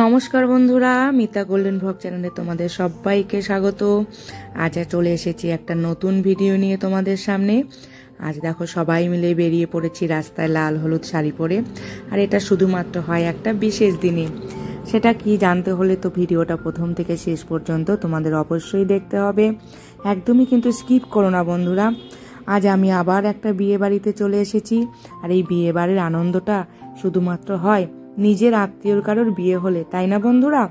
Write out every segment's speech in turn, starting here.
নমস্কার বন্ধুরা, Mita golden vlog চ্যানেলে তোমাদের সবাইকে স্বাগত। আজ চলে এসেছি একটা নতুন ভিডিও নিয়ে তোমাদের সামনে। আজ দেখো সবাই মিলে বেরিয়ে পড়েছি রাস্তায় লাল হলুদ শাড়ি পরে। আর এটা শুধুমাত্র হয় একটা বিশেষ দিনে। সেটা কি জানতে হলে তো ভিডিওটা প্রথম থেকে শেষ পর্যন্ত তোমাদের অবশ্যই দেখতে হবে, একদমই কিন্তু স্কিপ করো না বন্ধুরা। আজ আমি আবার একটা বিয়ে বাড়িতে চলে এসেছি। আর এই বিয়ে বাড়ির আনন্দটা শুধুমাত্র হয় নিজের আত্মীয়র কারোর বিয়ে হলে, তাই না বন্ধুরা?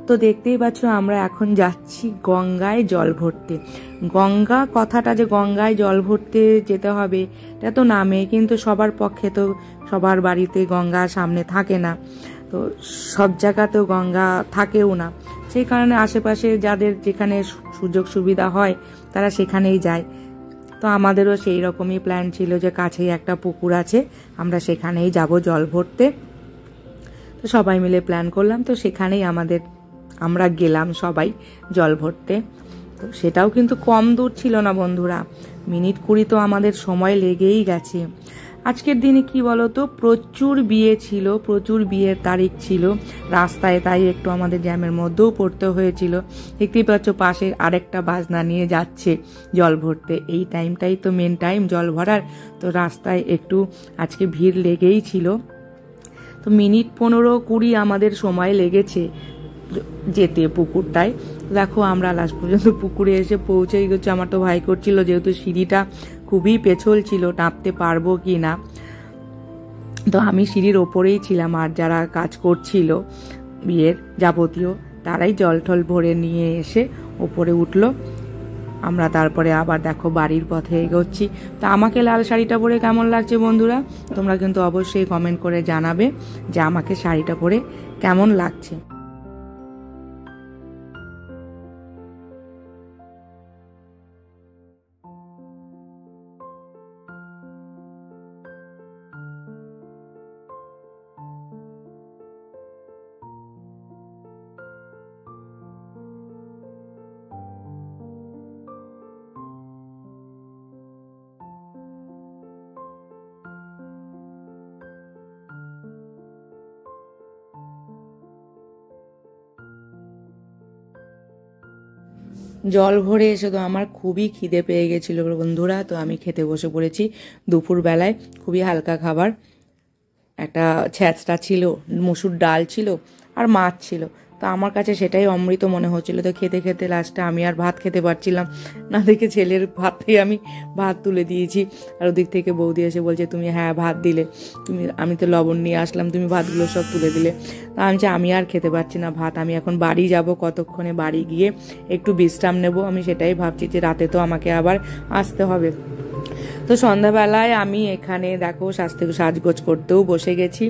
তো দেখতেই পাচ্ছ আমরা এখন যাচ্ছি গঙ্গায় জল ভরতে। গঙ্গা কথাটা যে গঙ্গায় জল ভরতে যেতে হবে এটা তো নামে, কিন্তু সবার পক্ষে তো সবার বাড়িতে গঙ্গা সামনে থাকে না, তো সব জায়গাতেও গঙ্গা থাকেও না। সেই কারণে আশেপাশে যাদের যেখানে সুযোগ সুবিধা হয় তারা সেখানেই যায়। তো আমাদেরও সেই রকমই প্ল্যান ছিল যে কাছেই একটা পুকুর আছে, আমরা সেখানেই যাব জল ভরতে। তো সবাই মিলে প্ল্যান করলাম, তো সেখানেই আমরা গেলাম সবাই জল ভরতে। তো সেটাও কিন্তু কম দূর ছিল না বন্ধুরা, মিনিট 20 তো আমাদের সময় লেগেই গেছে। আজকের দিনে কি বলতো, প্রচুর বিয়ে ছিল, প্রচুর বিয়ের তারিখ ছিল রাস্তায়, তাই একটু আমাদের জ্যামের মধ্যেও পড়তে হয়েছিল। দেখতেই পাচ্ছ পাশে আরেকটা বাজনা নিয়ে যাচ্ছে জল ভরতে। এই টাইমটাই তো মেন টাইম জল ভরার, তো রাস্তায় একটু আজকে ভিড় লেগেই ছিল। তো মিনিট 15-20 আমাদের সময় লেগেছে যেতে পুকুরটায়। দেখো আমরা লাস্ট পর্যন্ত পুকুরে এসে পৌঁছেই গেছি। আমার তো ভয় করছিল, যেহেতু সিঁড়িটা খুবই পেছল ছিল, নামতে পারবো কি না। তো আমি সিঁড়ির ওপরেই ছিলাম, আর যারা কাজ করছিল বিয়ের যাবতীয় তারাই জল টল ভরে নিয়ে এসে ওপরে উঠলো। আমরা তারপরে আবার দেখো বাড়ির পথে এগোচ্ছি। তো আমাকে লাল শাড়িটা পরে কেমন লাগছে বন্ধুরা, তোমরা কিন্তু অবশ্যই কমেন্ট করে জানাবে যে আমাকে শাড়িটা পরে কেমন লাগছে। জল ভরে এসে তো আমার খুবই খিদে পেয়ে গেছিল বন্ধুরা। তো আমি খেতে বসে পড়েছি দুপুর বেলায়। খুবই হালকা খাবার, একটা ছ্যাঁচড়া ছিল, মসুর ডাল ছিল আর মাছ ছিল। তো আমার কাছে সেটাই অমৃত মনে হচ্ছিল। তো খেতে খেতে লাস্টে আমি আর ভাত খেতে পারছিলাম না, দেখে ছেলের ভাতেই আমি ভাত তুলে দিয়েছি। আর ওদিক থেকে বৌদি এসে বলছে তুমি ভাত দিলে, আমি তো লবণ নিয়ে আসলাম, তুমি ভাতগুলো সব তুলে দিলে। তা আমি আর খেতে পারছি না ভাত, আমি এখন বাড়ি যাব, কতক্ষণে বাড়ি গিয়ে একটু বিশ্রাম নেব। আমি সেটাই ভাবছি যে রাতে তো আমাকে আবার আসতে হবে। তো সন্ধ্যাবেলায় আমি এখানে দেখো সাজগোজ করতেও বসে গেছি।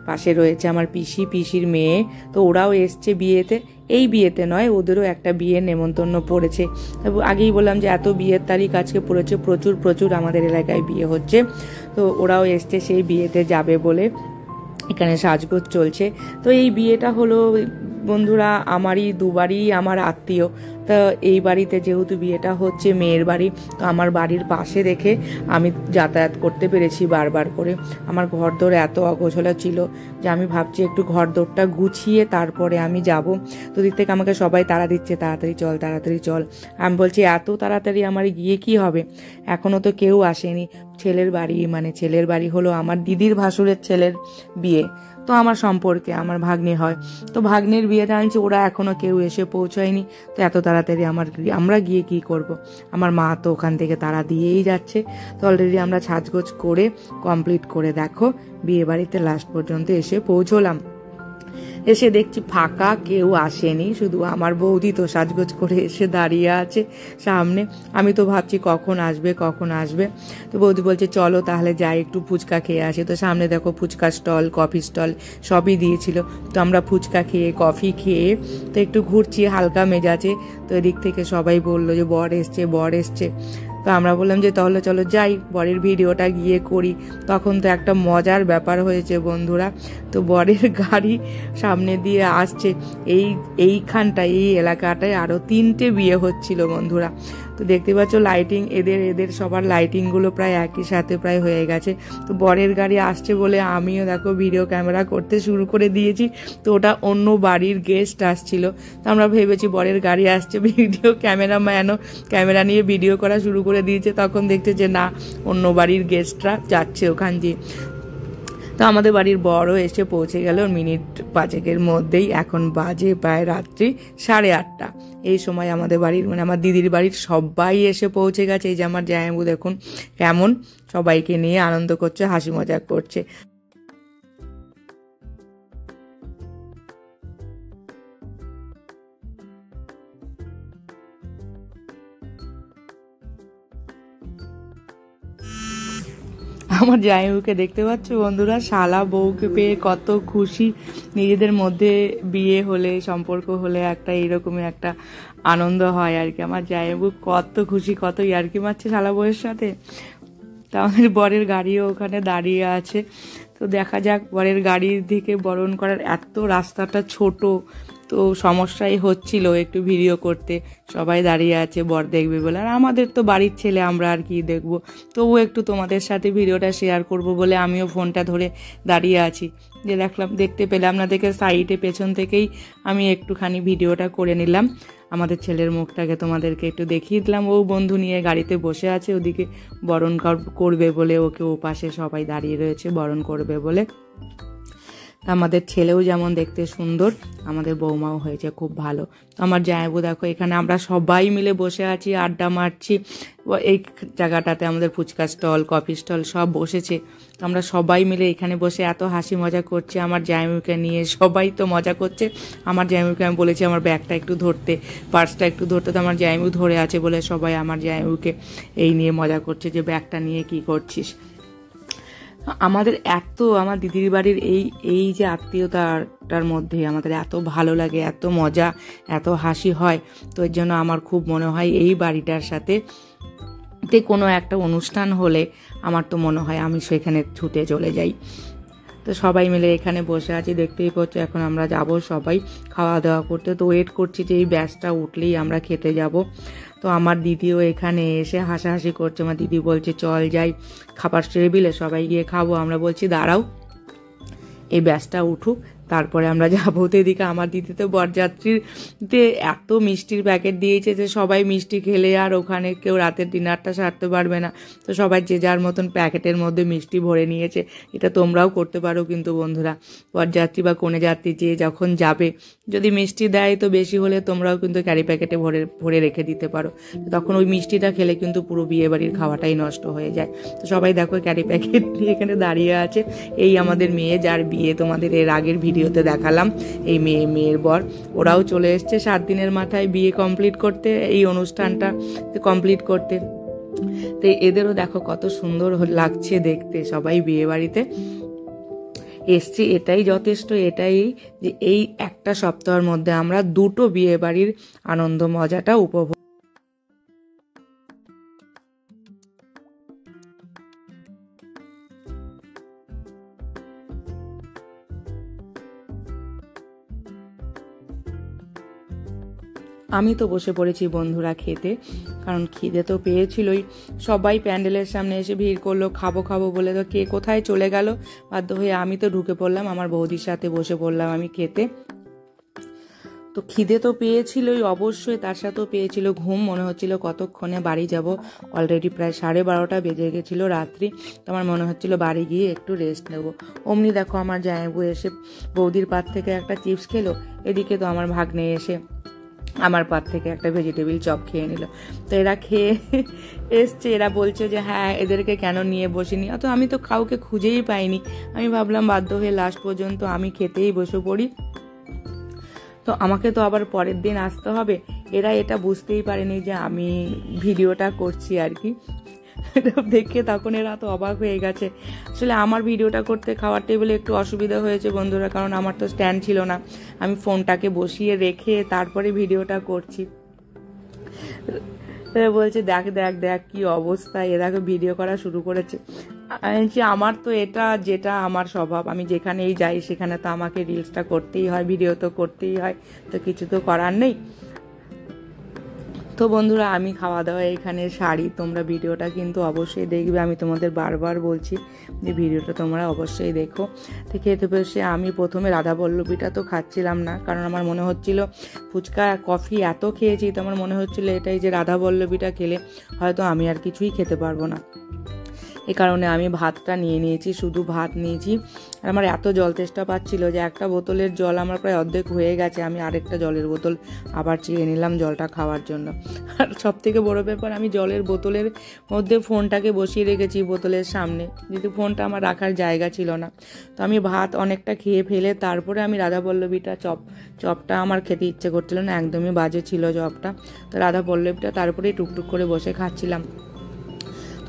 পাশে রয়েছে আমার পিসির মেয়ে, তো ওরাও এসছে বিয়েতে। এই বিয়েতে নয়, ওদেরও একটা বিয়ের নেমন্তন্ন পড়েছে। আগেই বললাম যে এত বিয়ের তারিখ আজকে পড়েছে, প্রচুর আমাদের এলাকায় বিয়ে হচ্ছে। তো ওরাও এসছে সেই বিয়েতে যাবে বলে, এখানে সাজগোজ চলছে। তো এই বিয়েটা হলো বন্ধুরা আমারই দুবারই আমার আত্মীয়। তা এই বাড়িতে যেহেতু বিয়েটা হচ্ছে মেয়ের বাড়ি, তো আমার বাড়ির পাশে রেখে আমি যাতায়াত করতে পেরেছি বারবার করে। আমার ঘরদোর এত অগোছলা ছিল যে আমি ভাবছি একটু ঘরদোরটা গুছিয়ে তারপরে আমি যাব। তো দিক থেকে আমাকে সবাই তাড়া দিচ্ছে, তাড়াতাড়ি চল। আমি বলছি এত তাড়াতাড়ি আমার গিয়ে কি হবে, এখনও তো কেউ আসেনি। ছেলের বাড়ি হলো আমার দিদির ভাসুরের ছেলের বিয়ে, তো আমার সম্পর্কে আমার ভাগ্নে হয়। তো ভাগ্নের বিয়েতে আনছি, ওরা এখনো কেউ এসে পৌঁছায়নি। তো এত তাড়াতাড়ি আমরা গিয়ে কি করব। আমার মা তো ওখান থেকে তাড়া দিয়েই যাচ্ছে। তো অলরেডি আমরা সাজগোজ করে কমপ্লিট করে দেখো বিয়ে বাড়িতে লাস্ট পর্যন্ত এসে পৌঁছলাম। এসে দেখছি ফাঁকা, কেউ আসেনি, শুধু আমার বৌদি তো সাজগোজ করে এসে দাঁড়িয়ে আছে সামনে। আমি তো ভাবছি কখন আসবে। তো বৌদি বলছে চলো তাহলে যাই একটু ফুচকা খেয়ে আসি। তো সামনে দেখো ফুচকা স্টল, কফি স্টল সবই দিয়েছিল। তো আমরা ফুচকা খেয়ে কফি খেয়ে তো একটু ঘুরছি হালকা মেজাজে। তো এদিক থেকে সবাই বললো যে বর এসছে। তো আমরা বললাম যে তাহলে চলো যাই, বরের ভিডিওটা গিয়ে করি। তখন তো একটা মজার ব্যাপার হয়েছে বন্ধুরা। তো বরের গাড়ি সামনে দিয়ে আসছে, এই এলাকাটায় আরো 3টে বিয়ে হচ্ছিল বন্ধুরা। তো দেখতে পাচ্ছ লাইটিং এদের সবার লাইটিংগুলো প্রায় একই সাথে প্রায় হয়ে গেছে। তো বরের গাড়ি আসছে বলে আমিও দেখো ভিডিও ক্যামেরা করতে শুরু করে দিয়েছি। তো ওটা অন্য বাড়ির গেস্ট আসছিল, তো আমরা ভেবেছি বরের গাড়ি আসছে, ভিডিও ক্যামেরাম্যানও ক্যামেরা নিয়ে ভিডিও করা শুরু করে দিয়েছে। তখন দেখছে যে না, অন্য বাড়ির গেস্টরা যাচ্ছে ওখান দিয়ে। তো আমাদের বাড়ির বড়ও এসে পৌঁছে গেল মিনিট 5-এর মধ্যেই। এখন বাজে প্রায় রাত্রি 8:30। এই সময় আমাদের বাড়ির মানে আমার দিদির বাড়ির সবাই এসে পৌঁছে গেছে। এই যে আমার জামাইবাবু দেখুন কেমন সবাইকে নিয়ে আনন্দ করছে, হাসি মজাক করছে। আমার জামাইবাবুকে দেখতে পাচ্ছ বন্ধুরা, শালা বউকে পেয়ে কত খুশি। নিজেদের মধ্যে বিয়ে হলে, সম্পর্ক হলে একটা এইরকমই একটা আনন্দ হয় আর কি। আমার জামাইবাবু কত খুশি, কত ইয়ার্কি মারছে শালা বউয়ের সাথে। তা আমাদের বরের গাড়িও ওখানে দাঁড়িয়ে আছে। তো দেখা যাক, বরের গাড়ির দিকে বরণ করার এত রাস্তাটা ছোট, তো সমস্যাই হচ্ছিল একটু ভিডিও করতে। সবাই দাঁড়িয়ে আছে বর দেখবে বলে, আর আমাদের তো বাড়ির ছেলে, আমরা আর কি দেখবো। তবু একটু তোমাদের সাথে ভিডিওটা শেয়ার করব বলে আমিও ফোনটা ধরে দাঁড়িয়ে আছি। যে দেখতে পেলাম না দেখে সাইডে পেছন থেকেই আমি একটুখানি ভিডিওটা করে নিলাম। আমাদের ছেলের মুখটাকে তোমাদেরকে একটু দেখিয়ে দিলাম। ও বন্ধু নিয়ে গাড়িতে বসে আছে, ওদিকে বরণ করবে বলে ওকে ও পাশে সবাই দাঁড়িয়ে রয়েছে বরণ করবে বলে। আমাদের ছেলেও যেমন দেখতে সুন্দর, আমাদের বৌমাও হয়েছে খুব ভালো। তো আমার জামাইবাবু দেখো, এখানে আমরা সবাই মিলে বসে আছি, আড্ডা মারছি। এই জায়গাটাতে আমাদের ফুচকা স্টল, কফি স্টল সব বসেছে। তো আমরা সবাই মিলে এখানে বসে এত হাসি মজা করছি। আমার জামাইবাবুকে নিয়ে সবাই তো মজা করছে। আমার জামাইবাবুকে আমি বলেছি আমার ব্যাগটা একটু ধরতে, পার্সটা একটু ধরতে। তো আমার জামাইবাবু ধরে আছে বলে সবাই আমার জামাইবাবুকে এই নিয়ে মজা করছে যে ব্যাগটা নিয়ে কি করছিস। আমাদের আমার দিদির বাড়ির এই যে আত্মীয়তাটার মধ্যে আমাদের এত ভালো লাগে, এত মজা, এত হাসি হয়। তো এর জন্য আমার খুব মনে হয় এই বাড়িটার সাথে কোনো একটা অনুষ্ঠান হলে আমার তো মনে হয় আমি সেখানে ছুটে চলে যাই। তো সবাই মিলে এখানে বসে আছি, দেখতেই পাচ্ছ। এখন আমরা যাব সবাই খাওয়া দাওয়া করতে। তো ওয়েট করছি যে এই ব্যাচটা উঠলেই আমরা খেতে যাব। তো আমার দিদিও এখানে এসে হাসাহাসি করছে। আমার দিদি বলছে চল যাই খাবার টেবিলে, সবাই গিয়ে খাবো। আমরা বলছি দাঁড়াও, এই ব্যাচটা উঠুক, তারপরে আমরা যাবো। তো এদিকে আমার দিদি তো বরযাত্রীতে এত মিষ্টির প্যাকেট দিয়েছে যে সবাই মিষ্টি খেলে আর ওখানে কেউ রাতের ডিনারটা সারতে পারবে না। তো সবাই যে যার মতন প্যাকেটের মধ্যে মিষ্টি ভরে নিয়েছে। এটা তোমরাও করতে পারো কিন্তু বন্ধুরা, বরযাত্রী বা কনে যাত্রী যে যখন যাবে, যদি মিষ্টি দেয় তো বেশি হলে তোমরাও কিন্তু ক্যারি প্যাকেটে ভরে রেখে দিতে পারো। তখন ওই মিষ্টিটা খেলে কিন্তু পুরো বিয়ে বাড়ির খাওয়াটাই নষ্ট হয়ে যায়। তো সবাই দেখো ক্যারি প্যাকেট নিয়ে এখানে দাঁড়িয়ে আছে। এই আমাদের মেয়ে, যার বিয়ে তোমাদের এর আগের ভিডিওতে দেখালাম, এই মেয়ের বর, ওরাও চলে এসছে 7 দিনের মাথায় বিয়ে কমপ্লিট করতে, এই অনুষ্ঠানটা কমপ্লিট করতে। তো এদেরও দেখো কত সুন্দর লাগছে দেখতে, সবাই বিয়ে বাড়িতে এসছে। এটাই যথেষ্ট, এটাই যে এই একটা সপ্তাহের মধ্যে আমরা 2টো বিয়ে বাড়ির আনন্দ মজাটা উপভোগ। আমি তো বসে পড়েছি বন্ধুরা খেতে, কারণ খিদে তো পেয়েছিলই। সবাই প্যান্ডেলের সামনে এসে ভিড় করলো খাবো খাবো বলে। তো কে কোথায় চলে গেল, বাধ্য হয়ে আমি তো ঢুকে পড়লাম, আমার বৌদির সাথে বসে পড়লাম আমি খেতে। তো খিদে তো পেয়েছিলই অবশ্যই, তার সাথেও পেয়েছিল ঘুম। মনে হচ্ছিল কতক্ষণে বাড়ি যাব। অলরেডি প্রায় 12:30 বেজে গেছিল রাত্রি। তো আমার মনে হচ্ছিল বাড়ি গিয়ে একটু রেস্ট নেব। অমনি দেখো আমার জামাইবাবু এসে বৌদির পাত থেকে একটা চিপস খেলো, এদিকে তো আমার ভাগ্নে এসে আমার পাত থেকে একটা ভেজিটেবিল চপ খেয়ে নিল। তো এরা খেয়ে এসছে, এরা বলছে যে হ্যাঁ এদেরকে কেন নিয়ে বসিনি। অত আমি তো কাউকে খুঁজেই পাইনি। আমি ভাবলাম বাধ্য হয়ে লাস্ট পর্যন্ত আমি খেতেই বসে পড়ি। তো আমাকে তো আবার পরের দিন আসতে হবে। এরা এটা বুঝতেই পারেনি যে আমি ভিডিওটা করছি আর কি। দেখে তখন এরা তো অবাক হয়ে গেছে। আসলে আমার ভিডিওটা করতে খাওয়ার টেবিলে একটু অসুবিধা হয়েছে বন্ধুরা, কারণ আমার তো স্ট্যান্ড ছিল না। আমি ফোনটাকে বসিয়ে রেখে তারপরে ভিডিওটা করছি। বলছে দেখ দেখ দেখ কি অবস্থা, এরাকে ভিডিও করা শুরু করেছে। আমার তো যেটা আমার স্বভাব, আমি যেখানেই যাই সেখানে তো আমাকে রিলসটা করতেই হয়, ভিডিও তো করতেই হয়, তো কিছু তো করার নেই। তো বন্ধুরা আমি খাওয়া দাওয়া এখানে সারি, তোমরা ভিডিওটা কিন্তু অবশ্যই দেখবে, আমি তোমাদের বারবার বলছি যে ভিডিওটা তোমরা অবশ্যই দেখো। তো খেতে বসে আমি প্রথমে রাধাবল্লভীটা তো খাচ্ছিলাম না, কারণ আমার মনে হচ্ছিল ফুচকা কফি এত খেয়েছি, তো আমার মনে হচ্ছিল এটাই যে রাধাবল্লভীটা খেলে হয়তো আমি আর কিছুই খেতে পারবো না। এই কারণে আমি ভাতটা নিয়ে নিয়েছি, শুধু ভাত নিয়েছি। আর আমার এত জল তেষ্টা পাচ্ছিল যে একটা বোতলের জল আমার প্রায় অর্ধেক হয়ে গেছে, আমি আরেকটা জলের বোতল আবার চেয়ে নিলাম জলটা খাওয়ার জন্য। আর সব থেকে বড়ো ব্যাপার, আমি জলের বোতলের মধ্যে ফোনটাকে বসিয়ে রেখেছি বোতলের সামনে, যেহেতু ফোনটা আমার রাখার জায়গা ছিল না। তো আমি ভাত অনেকটা খেয়ে ফেলে তারপরে আমি রাধাবল্লভীটা চপটা আমার খেতে ইচ্ছে করছিল না, একদমই বাজে ছিল চপটা। তো রাধাবল্লভীটা তারপরেই টুকটুক করে বসে খাচ্ছিলাম।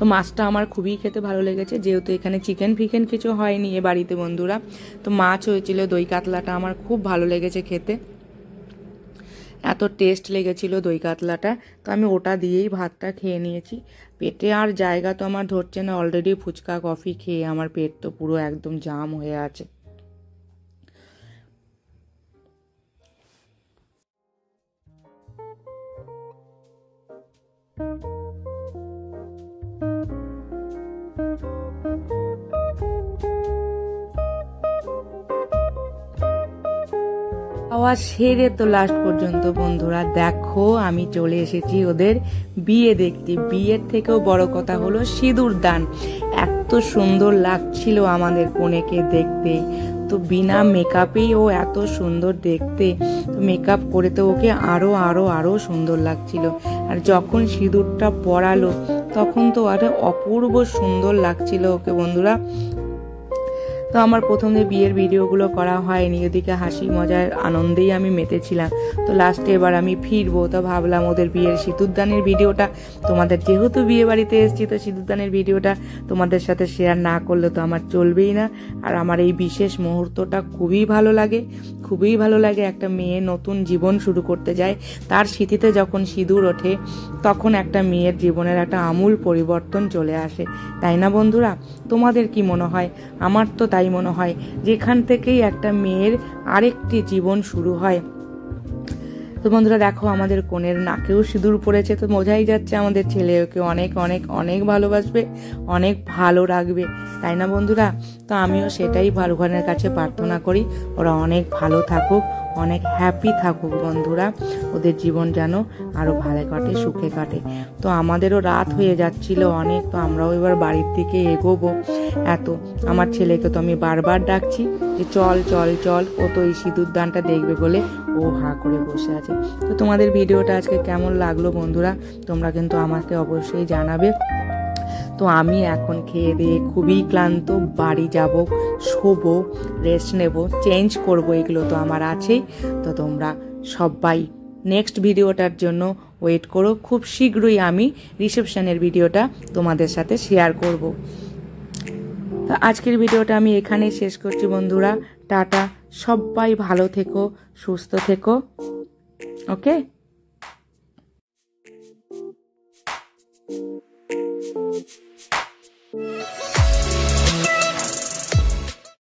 তো মাছটা আমার খুবই খেতে ভালো লেগেছে, যেহেতু এখানে চিকেন ফিকেন কিছু হয়নি এ বাড়িতে বন্ধুরা। তো মাছ হয়েছিল, দই কাতলাটা আমার খুব ভালো লেগেছে খেতে, এত টেস্ট লেগেছিল দই কাতলাটা। তো আমি ওটা দিয়েই ভাতটা খেয়ে নিয়েছি। পেটে আর জায়গা তো আমার ধরছে না, অলরেডি ফুচকা কফি খেয়ে আমার পেট তো পুরো একদম জাম হয়ে আছে। খাওয়া সেরে তো লাস্ট পর্যন্ত বন্ধুরা দেখো আমি চলে এসেছি ওদের বিয়ে দেখতে। বিয়ের থেকেও বড় কথা হলো সিঁদুর দান। এত সুন্দর লাগছিল আমাদের কনেকে দেখতে, তো বিনা মেকআপেই ও এত সুন্দর দেখতে, তো মেকআপ করে তো ওকে আরো আরো আরো সুন্দর লাগছিল। আর যখন সিঁদুরটা পরালো তখন তো আরো অপূর্ব সুন্দর লাগছিল ওকে বন্ধুরা। তো আমার প্রথমে বিয়ের ভিডিওগুলো করা হয়নি, ওদিকে হাসি মজার আনন্দেই আমি মেতেছিলাম। তো লাস্টে এবার আমি ফিরবো, তো ভাবলাম ওদের বিয়ের সিঁদুরদানের ভিডিওটা তোমাদের, যেহেতু বিয়ে বাড়িতে এসেছি তো সিঁদুরদানের ভিডিওটা তোমাদের সাথে শেয়ার না করলে তো আমার চলবেই না। আর আমার এই বিশেষ মুহূর্তটা খুবই ভালো লাগে, খুবই ভালো লাগে। একটা মেয়ে নতুন জীবন শুরু করতে যায়, তার স্মৃতিতে যখন সিঁদুর ওঠে তখন একটা মেয়ের জীবনের একটা আমূল পরিবর্তন চলে আসে, তাই না বন্ধুরা? তোমাদের কি মনে হয়? আমার তো তাই মনে হয়, যেখান থেকেই একটা মেয়ের আরেকটি জীবন শুরু হয়। তো বন্ধুরা দেখো আমাদের কনের নাকেও সিঁদুর পড়েছে, তো বোঝাই যাচ্ছে আমাদের ছেলে ওকে অনেক অনেক অনেক ভালোবাসবে, অনেক ভালো রাখবে, তাই না বন্ধুরা? তো আমিও সেটাই ভগবানের কাছে প্রার্থনা করি, ওরা অনেক ভালো থাকুক, অনেক হ্যাপি থাকুক বন্ধুরা, ওদের জীবন যেন আরো ভালো কাটে, সুখে কাটে। তো আমাদেরও রাত হয়ে যাচ্ছিল অনেক, তো আমরাও এবার বাড়ির দিকে এগোবো। এত আমার ছেলেকে তো আমি বারবার ডাকছি যে চল চল চল, ও তো এই সিঁদুর দানটা দেখবে বলে ও হা করে বসে আছে। তো তোমাদের ভিডিওটা আজকে কেমন লাগলো বন্ধুরা তোমরা কিন্তু আমাকে অবশ্যই জানাবে। তো আমি এখন খেয়ে দিয়ে খুবই ক্লান্ত, বাড়ি যাব, শোবো, রেস্ট নেব, চেঞ্জ করব, এগুলো তো আমার আছেই। তো তোমরা সবাই নেক্সট ভিডিওটার জন্য ওয়েট করো, খুব শীঘ্রই আমি রিসেপশনের ভিডিওটা তোমাদের সাথে শেয়ার করব। তো আজকের ভিডিওটা আমি এখানেই শেষ করছি বন্ধুরা, টাটা, সবাই ভালো থেকো, সুস্থ থেকো, ওকে।